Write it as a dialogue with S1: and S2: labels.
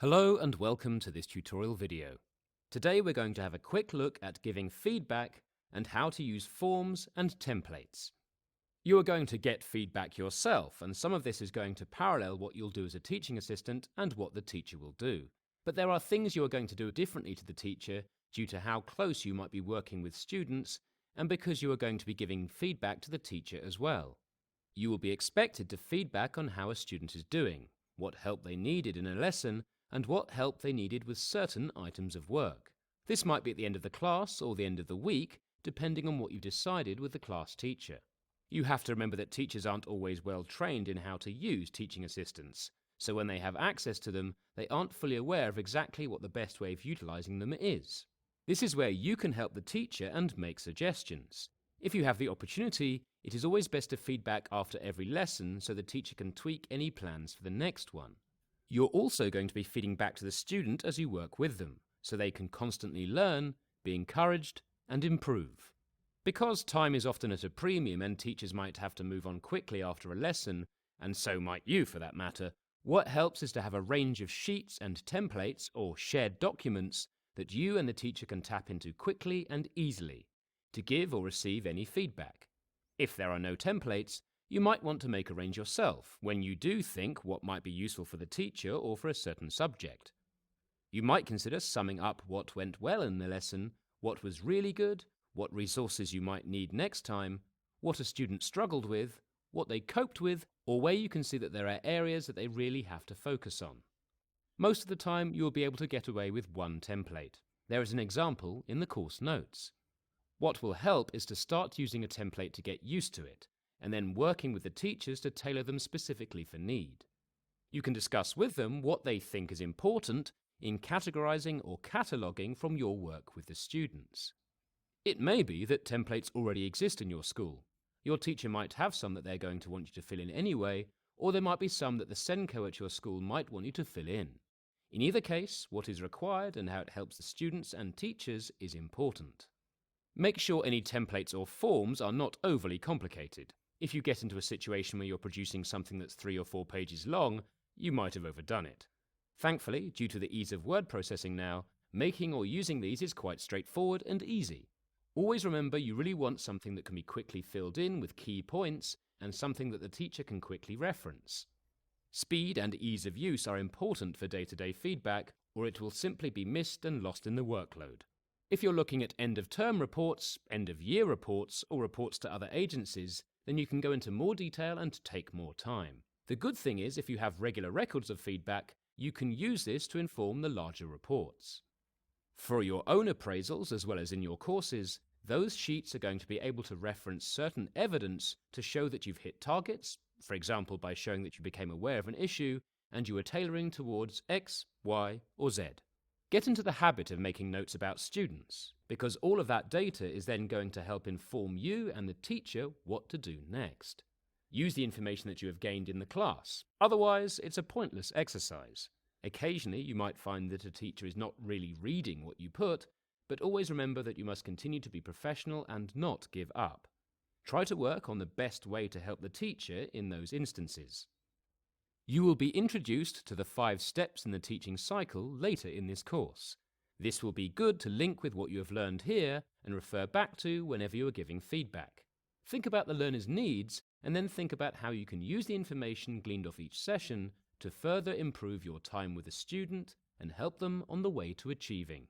S1: Hello and welcome to this tutorial video. Today we're going to have a quick look at giving feedback and how to use forms and templates. You are going to get feedback yourself, and some of this is going to parallel what you'll do as a teaching assistant and what the teacher will do. But there are things you are going to do differently to the teacher due to how close you might be working with students and because you are going to be giving feedback to the teacher as well. You will be expected to feedback on how a student is doing, what help they needed in a lesson, and what help they needed with certain items of work. This might be at the end of the class or the end of the week, depending on what you've decided with the class teacher. You have to remember that teachers aren't always well trained in how to use teaching assistants, so when they have access to them, they aren't fully aware of exactly what the best way of utilizing them is. This is where you can help the teacher and make suggestions. If you have the opportunity, it is always best to feedback after every lesson so the teacher can tweak any plans for the next one. You're also going to be feeding back to the student as you work with them, so they can constantly learn, be encouraged, and improve. Because time is often at a premium and teachers might have to move on quickly after a lesson, and so might you for that matter, what helps is to have a range of sheets and templates or shared documents that you and the teacher can tap into quickly and easily to give or receive any feedback. If there are no templates, you might want to make a range yourself when you do think what might be useful for the teacher or for a certain subject. You might consider summing up what went well in the lesson, what was really good, what resources you might need next time, what a student struggled with, what they coped with, or where you can see that there are areas that they really have to focus on. Most of the time, you will be able to get away with one template. There is an example in the course notes. What will help is to start using a template to get used to it, and then working with the teachers to tailor them specifically for need. You can discuss with them what they think is important in categorizing or cataloging from your work with the students. It may be that templates already exist in your school. Your teacher might have some that they're going to want you to fill in anyway, or there might be some that the SENCO at your school might want you to fill in. In either case, what is required and how it helps the students and teachers is important. Make sure any templates or forms are not overly complicated. If you get into a situation where you're producing something that's 3 or 4 pages long, you might have overdone it. Thankfully, due to the ease of word processing now, making or using these is quite straightforward and easy. Always remember you really want something that can be quickly filled in with key points and something that the teacher can quickly reference. Speed and ease of use are important for day-to-day feedback, or it will simply be missed and lost in the workload. If you're looking at end-of-term reports, end-of-year reports, or reports to other agencies, then you can go into more detail and take more time. The good thing is, if you have regular records of feedback, you can use this to inform the larger reports. For your own appraisals, as well as in your courses, those sheets are going to be able to reference certain evidence to show that you've hit targets, for example by showing that you became aware of an issue and you were tailoring towards X, Y, or Z. Get into the habit of making notes about students, because all of that data is then going to help inform you and the teacher what to do next. Use the information that you have gained in the class, otherwise it's a pointless exercise. Occasionally you might find that a teacher is not really reading what you put, but always remember that you must continue to be professional and not give up. Try to work on the best way to help the teacher in those instances. You will be introduced to the 5 steps in the teaching cycle later in this course. This will be good to link with what you have learned here and refer back to whenever you are giving feedback. Think about the learner's needs and then think about how you can use the information gleaned off each session to further improve your time with the student and help them on the way to achieving.